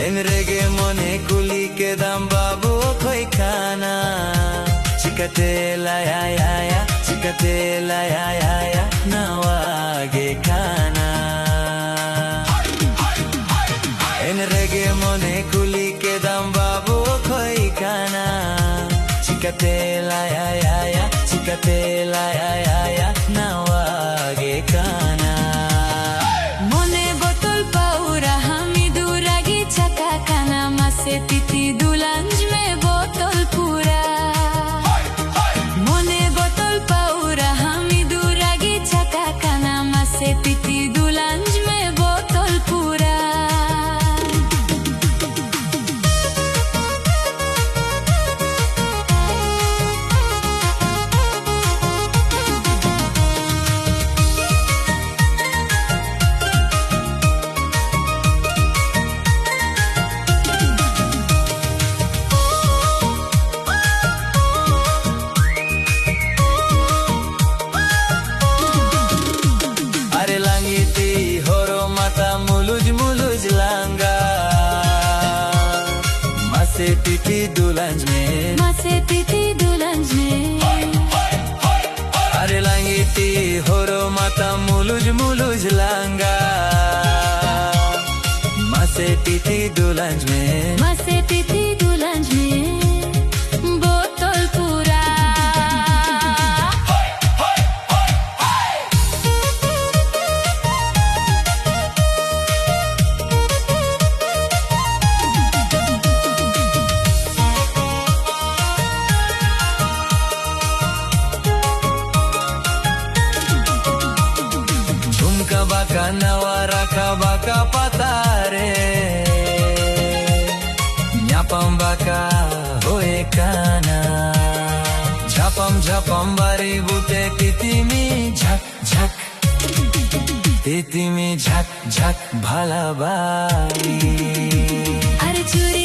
Enrege mone kuli ke dam babu koi kana chikatela ya chikatela ya nawage kana Enrege mone kuli ke dam babu koi kana chikatela ya chikatela ya nawage kana Titi dulanj में बोतल पूरा मोने बोतल पाउरा हामी दुरागी छका काना मासे titi दुलांज में बोतल पूरा titi dulanj में अरे लांगीती होरो माता मुलुज मुलुज लांगा मासे titi दुलांज में बोतल पूरा baka nawara ka baka patare nyapam baka hoye kana झपम बारी बुते तितिमी झक झक तितिमी झक झक भला बारी अरे चुरी